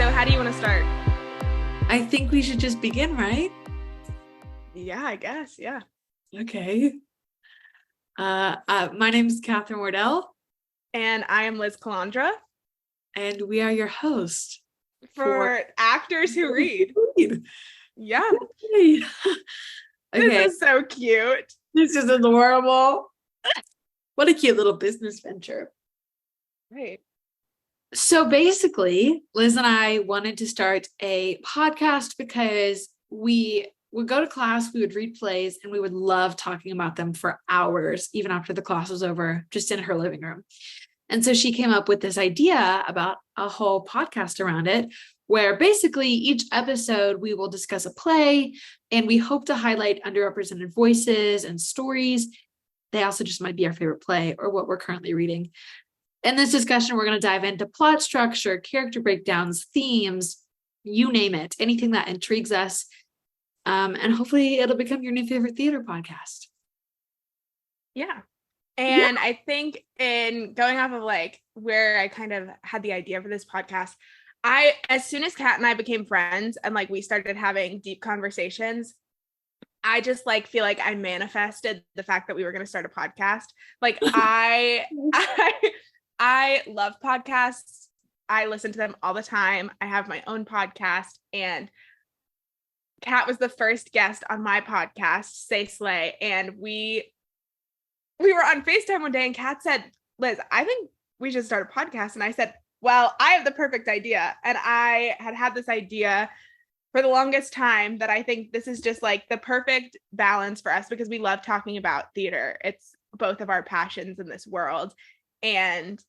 So how do you want to start? I think we should just begin, right? Yeah, I guess. Yeah. Okay. My name is Catherine Wardell. And I am Liz Calandra. And we are your host for Actors Who Read. Yeah. Okay. This is so cute. This is adorable. What a cute little business venture. Right. So basically, Liz and I wanted to start a podcast because we would go to class, we would read plays, and we would love talking about them for hours, even after the class was over, just in her living room. And so she came up with this idea about a whole podcast around it, where basically each episode we will discuss a play, and we hope to highlight underrepresented voices and stories. They also just might be our favorite play or what we're currently reading. In this discussion, we're going to dive into plot structure, character breakdowns, themes, you name it, anything that intrigues us. And hopefully it'll become your new favorite theater podcast. Yeah. And I think in going off of like where I kind of had the idea for this podcast, as soon as Kat and I became friends and like we started having deep conversations, I just like feel like I manifested the fact that we were going to start a podcast. Like I love podcasts. I listen to them all the time. I have my own podcast, and Kat was the first guest on my podcast, Say Slay, and we were on FaceTime one day, and Kat said, Liz, I think we should start a podcast. And I said, well, I have the perfect idea. And I had this idea for the longest time that I think this is just like the perfect balance for us because we love talking about theater. It's both of our passions in this world. And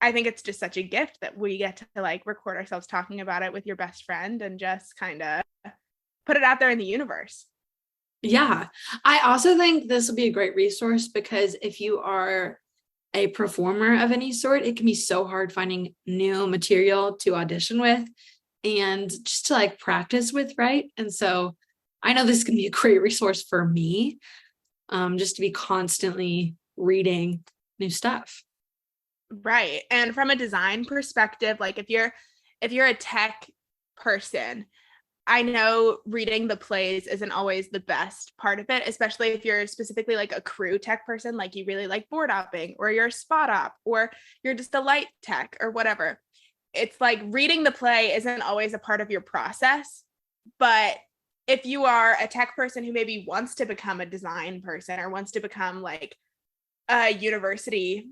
I think it's just such a gift that we get to like record ourselves talking about it with your best friend and just kind of put it out there in the universe. Yeah. I also think this will be a great resource because if you are a performer of any sort, it can be so hard finding new material to audition with and just to like practice with, right? And so I know this can be a great resource for me, just to be constantly reading new stuff. Right. And from a design perspective, like if you're a tech person, I know reading the plays isn't always the best part of it, especially if you're specifically like a crew tech person, like you really like board opping, or you're a spot op, or you're just a light tech or whatever. It's like reading the play isn't always a part of your process. But if you are a tech person who maybe wants to become a design person or wants to become like a university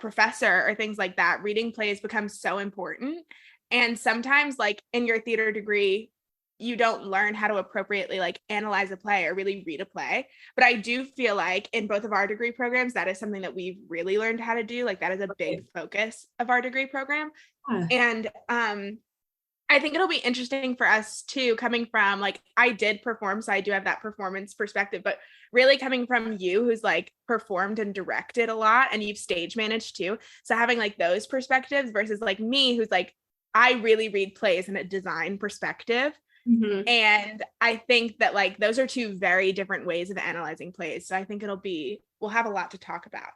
professor or things like that, reading plays becomes so important. And sometimes like in your theater degree, you don't learn how to appropriately like analyze a play or really read a play. But I do feel like in both of our degree programs, that is something that we've really learned how to do. Like that is a big focus of our degree program. And I think it'll be interesting for us too, coming from like, I did perform, so I do have that performance perspective, but really coming from you who's like performed and directed a lot and you've stage managed too. So having like those perspectives versus like me who's like, I really read plays in a design perspective. Mm-hmm. And I think that like those are two very different ways of analyzing plays. So I think we'll have a lot to talk about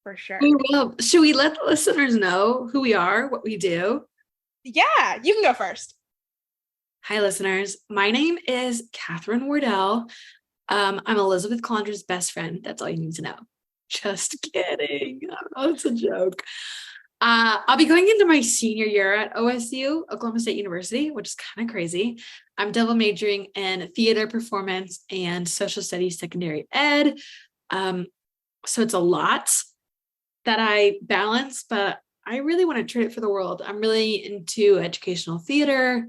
for sure. Well, should we let the listeners know who we are, what we do? Yeah, you can go first. Hi, listeners. My name is Catherine Wardell. I'm Elizabeth Calandra's best friend. That's all you need to know. Just kidding. Oh, it's a joke. I'll be going into my senior year at OSU, Oklahoma State University, which is kind of crazy. I'm double majoring in theater performance and social studies secondary ed. So it's a lot that I balance, but I really want to trade it for the world. I'm really into educational theater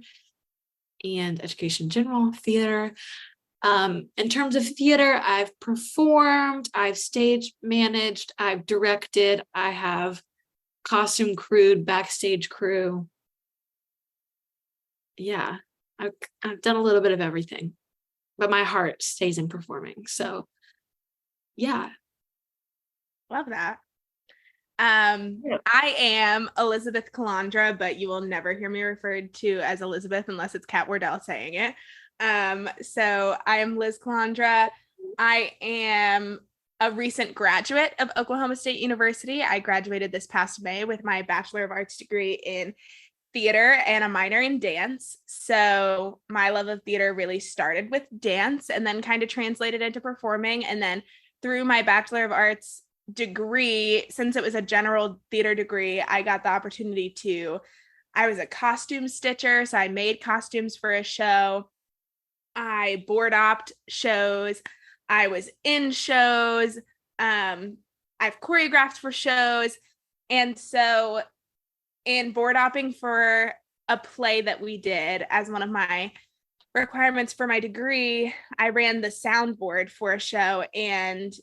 and education in general, theater. In terms of theater, I've performed, I've stage managed, I've directed, I have costume crewed, backstage crew. Yeah, I've done a little bit of everything, but my heart stays in performing. So yeah. Love that. I am Elizabeth Calandra, but you will never hear me referred to as Elizabeth unless it's Kat Wardell saying it. So I am Liz Calandra. I am a recent graduate of Oklahoma State University. I graduated this past May with my Bachelor of Arts degree in theater and a minor in dance. So my love of theater really started with dance and then kind of translated into performing. And then through my Bachelor of Arts degree, since it was a general theater degree, I got the opportunity to, I was a costume stitcher. So I made costumes for a show. I board opt shows. I was in shows. I've choreographed for shows. And so in board opping for a play that we did as one of my requirements for my degree, I ran the soundboard for a show and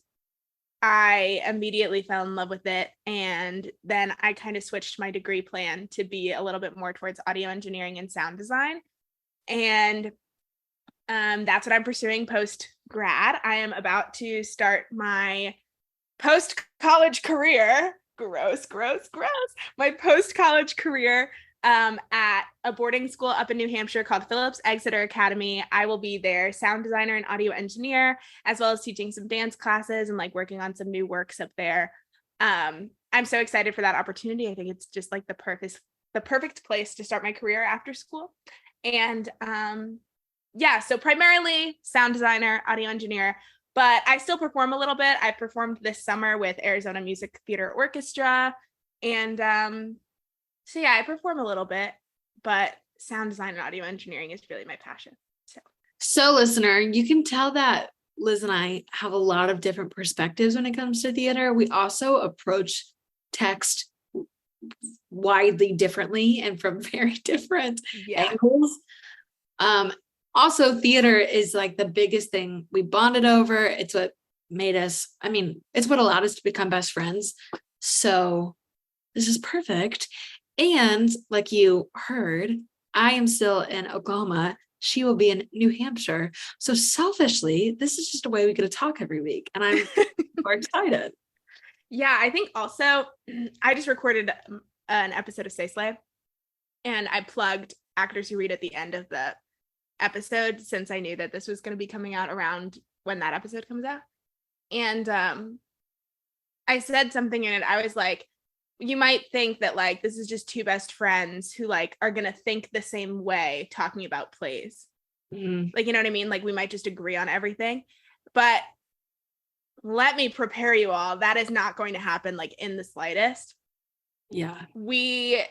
I immediately fell in love with it. And then I kind of switched my degree plan to be a little bit more towards audio engineering and sound design. And that's what I'm pursuing post grad. I am about to start my post college career. Gross. My post college career at a boarding school up in New Hampshire called Phillips Exeter Academy. I will be their sound designer and audio engineer, as well as teaching some dance classes and like working on some new works up there. I'm so excited for that opportunity. I think it's just like the perfect place to start my career after school. And yeah, so primarily sound designer, audio engineer, but I still perform a little bit. I performed this summer with Arizona Music Theater Orchestra. And so yeah, I perform a little bit, but sound design and audio engineering is really my passion. So listener, you can tell that Liz and I have a lot of different perspectives when it comes to theater. We also approach text widely differently and from very different angles. Also, theater is like the biggest thing we bonded over. It's what made us, it's what allowed us to become best friends. So this is perfect. And like you heard, I am still in Oklahoma. She will be in New Hampshire. So selfishly, this is just a way we get to talk every week. And I'm more excited. Yeah, I think also I just recorded an episode of Stay Slay and I plugged Actors Who Read at the end of the episode since I knew that this was going to be coming out around when that episode comes out. And I said something in it. I was like, you might think that like this is just two best friends who like are going to think the same way talking about plays. Like, you know what I mean? Like we might just agree on everything. But let me prepare you all. That is not going to happen like in the slightest. Yeah. We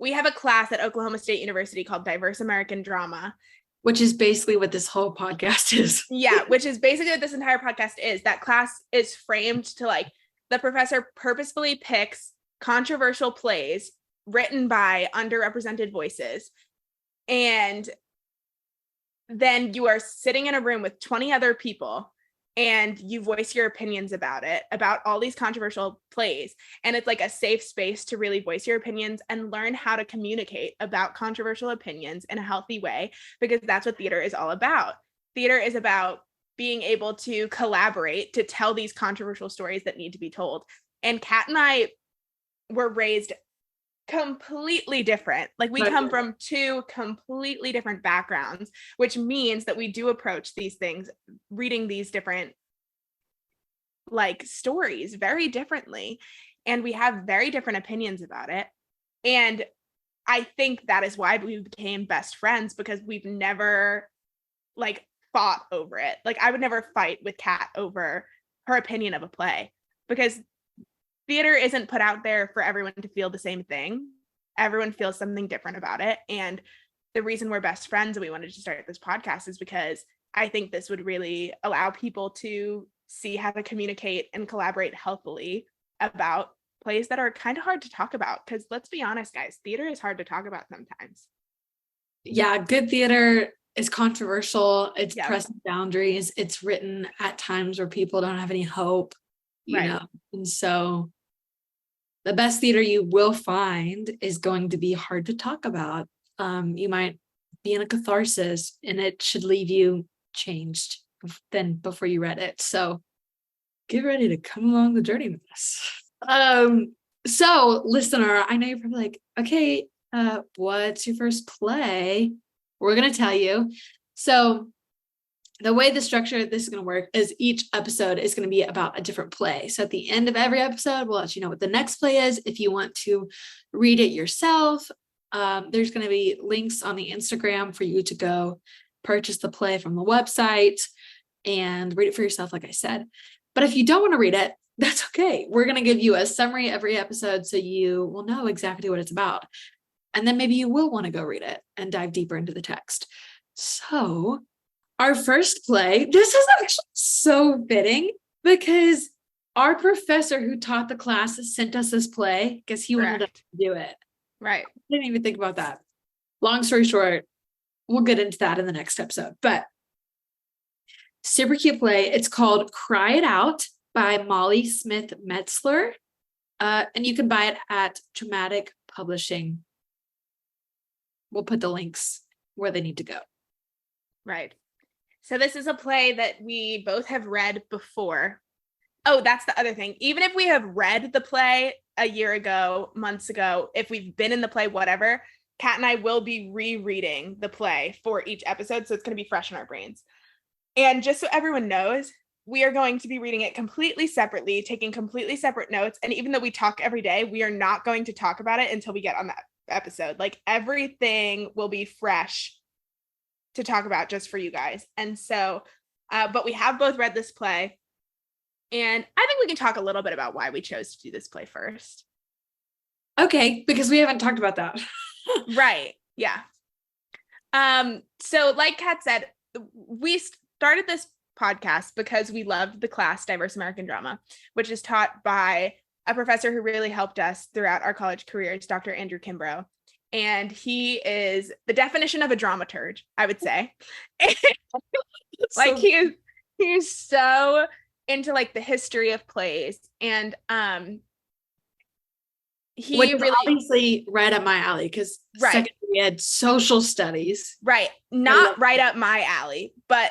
have a class at Oklahoma State University called Diverse American Drama. Which is basically what this whole podcast is. Yeah, which is basically what this entire podcast is. That class is framed to like, the professor purposefully picks controversial plays written by underrepresented voices. And then you are sitting in a room with 20 other people and you voice your opinions about it, about all these controversial plays. And it's like a safe space to really voice your opinions and learn how to communicate about controversial opinions in a healthy way, because that's what theater is all about. Theater is about being able to collaborate to tell these controversial stories that need to be told. And Kat and I were raised completely different. Like we come from two completely different backgrounds, which means that we do approach these things, reading these different like stories very differently. And we have very different opinions about it. And I think that is why we became best friends, because we've never like fought over it. Like I would never fight with Kat over her opinion of a play, because theater isn't put out there for everyone to feel the same thing. Everyone feels something different about it. And the reason we're best friends and we wanted to start this podcast is because I think this would really allow people to see how to communicate and collaborate healthily about plays that are kind of hard to talk about. Because let's be honest, guys, theater is hard to talk about sometimes. Yeah, good theater is controversial. It's pressing boundaries. It's written at times where people don't have any hope. You know, and so the best theater you will find is going to be hard to talk about. You might be in a catharsis and it should leave you changed than before you read it. So get ready to come along the journey with us. So listener, I know you're probably like, okay, what's your first play? We're going to tell you. So the way the structure of this is going to work is each episode is going to be about a different play. So at the end of every episode, we'll let you know what the next play is. If you want to read it yourself, There's going to be links on the Instagram for you to go purchase the play from the website and read it for yourself, like I said. But if you don't want to read it, that's okay. We're going to give you a summary every episode so you will know exactly what it's about. And then maybe you will want to go read it and dive deeper into the text. So our first play, this is actually so fitting because our professor who taught the class sent us this play because he wanted us to do it. Right. I didn't even think about that. Long story short, we'll get into that in the next episode. But super cute play. It's called Cry It Out by Molly Smith Metzler. And you can buy it at Dramatic Publishing. We'll put the links where they need to go. Right. So this is a play that we both have read before. Oh, that's the other thing. Even if we have read the play a year ago, months ago, if we've been in the play, whatever, Kat and I will be rereading the play for each episode. So it's going to be fresh in our brains. And just so everyone knows, we are going to be reading it completely separately, taking completely separate notes. And even though we talk every day, we are not going to talk about it until we get on that episode. Like everything will be fresh to talk about just for you guys. And so, but we have both read this play. And I think we can talk a little bit about why we chose to do this play first. Okay, because we haven't talked about that. Right. Yeah. So like Kat said, we started this podcast because we loved the class Diverse American Drama, which is taught by a professor who really helped us throughout our college careers, Dr. Andrew Kimbrough. And he is the definition of a dramaturge, I would say. Like he is so into like the history of plays, and he which really obviously right up my alley because second we had social studies. Right. Not right up my alley, but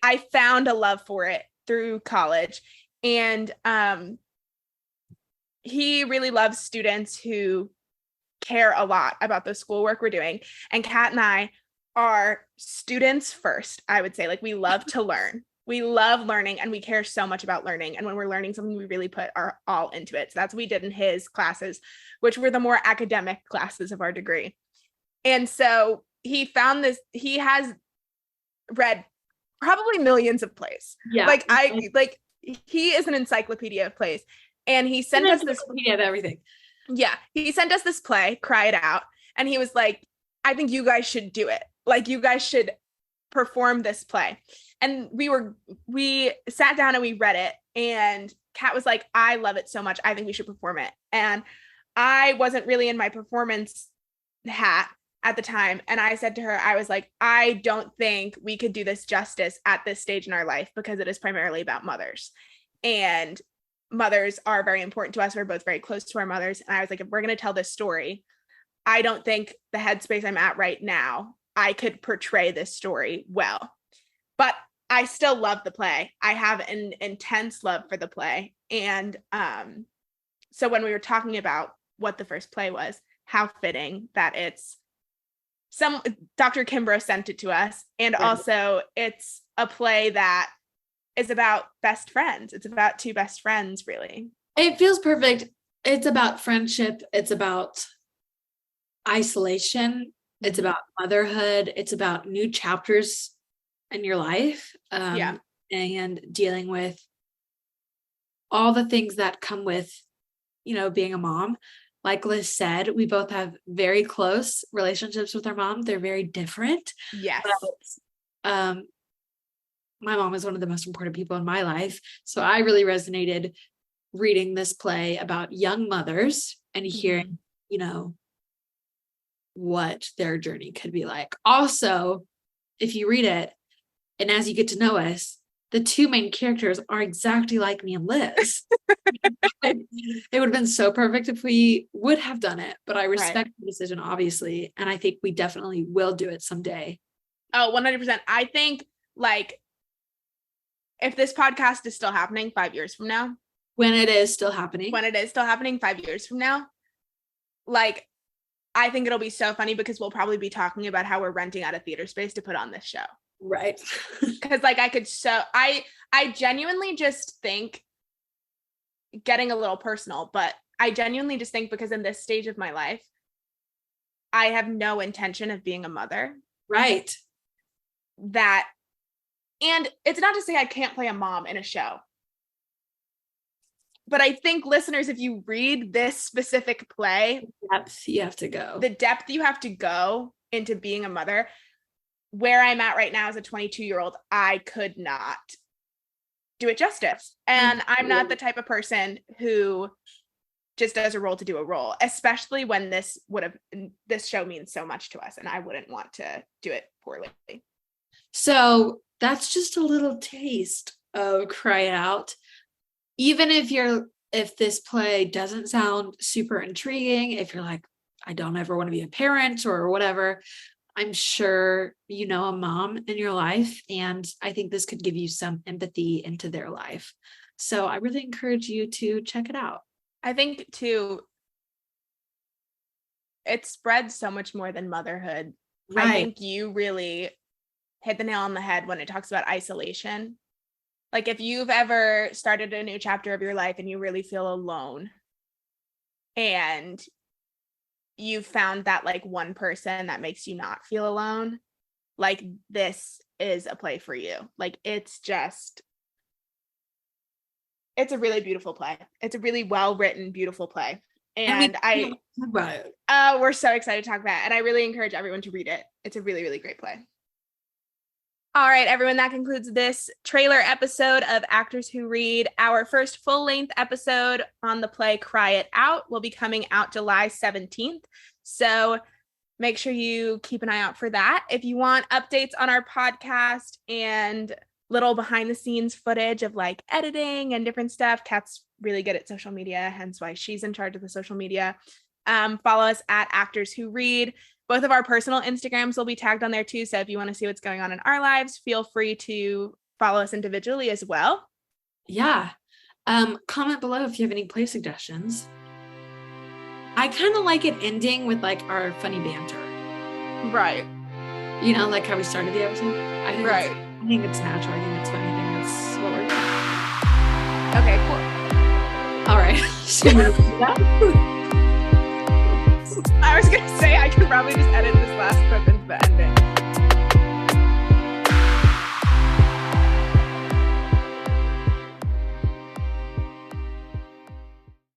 I found a love for it through college. And he really loves students who care a lot about the schoolwork we're doing. And Kat and I are students first, I would say. Like we love to learn. We love learning and we care so much about learning. And when we're learning something, we really put our all into it. So that's what we did in his classes, which were the more academic classes of our degree. And so he found this, he has read probably millions of plays. Yeah. Like he is an encyclopedia of plays. And he sent us this encyclopedia of everything. Yeah. He sent us this play, Cry It Out. And he was like, I think you guys should do it. Like you guys should perform this play. And we sat down and we read it, and Kat was like, I love it so much. I think we should perform it. And I wasn't really in my performance hat at the time. And I said to her, I was like, I don't think we could do this justice at this stage in our life because it is primarily about mothers. And mothers are very important to us. We're both very close to our mothers. And I was like, if we're going to tell this story, I don't think the headspace I'm at right now, I could portray this story well. But I still love the play. I have an intense love for the play. And so when we were talking about what the first play was, how fitting that it's Dr. Kimbrough sent it to us. And also it's a play that is about best friends. It's about two best friends, really. It feels perfect. It's about friendship. It's about isolation. It's about motherhood. It's about new chapters in your life. And dealing with all the things that come with, being a mom. Like Liz said, we both have very close relationships with our mom. They're very different. Yes. But, my mom is one of the most important people in my life. So I really resonated reading this play about young mothers and hearing, what their journey could be like. Also, if you read it, and as you get to know us, the two main characters are exactly like me and Liz. It would have been so perfect if we would have done it, but I respect the decision, obviously. And I think we definitely will do it someday. Oh, 100%. I think if this podcast is still happening 5 years from now. When it is still happening 5 years from now, I think it'll be so funny because we'll probably be talking about how we're renting out a theater space to put on this show. Right. Because I genuinely just think, getting a little personal, but I genuinely just think because in this stage of my life, I have no intention of being a mother. Right. And it's not to say I can't play a mom in a show. But I think listeners, if you read this specific play, depth you have to go. The depth you have to go into being a mother, where I'm at right now as a 22-year-old, I could not do it justice. And I'm not the type of person who just does a role to do a role, especially when this show means so much to us, and I wouldn't want to do it poorly. So that's just a little taste of Cry It Out. Even if this play doesn't sound super intriguing, if you're like, I don't ever want to be a parent or whatever, I'm sure you know a mom in your life, and I think this could give you some empathy into their life. So I really encourage you to check it out. I think too, it spreads so much more than motherhood. Right. I think you really hit the nail on the head when it talks about isolation. Like if you've ever started a new chapter of your life and you really feel alone and you found that like one person that makes you not feel alone, like this is a play for you. Like it's a really beautiful play. It's a really well-written, beautiful play. And we're so excited to talk about it. And I really encourage everyone to read it. It's a really, really great play. All right, everyone, that concludes this trailer episode of Actors Who Read. Our first full-length episode on the play Cry It Out will be coming out July 17th. So make sure you keep an eye out for that. If you want updates on our podcast and little behind-the-scenes footage of like editing and different stuff, Kat's really good at social media, hence why she's in charge of the social media. Follow us at Actors Who Read. Both of our personal Instagrams will be tagged on there too. So if you want to see what's going on in our lives, feel free to follow us individually as well. Yeah. Comment below if you have any play suggestions. I kind of like it ending with like our funny banter. Right. You know, like how we started the episode. I think it's natural. I think it's funny. I think that's what we're doing. Okay, cool. All right. I was going to say I could probably just edit this last clip into the ending.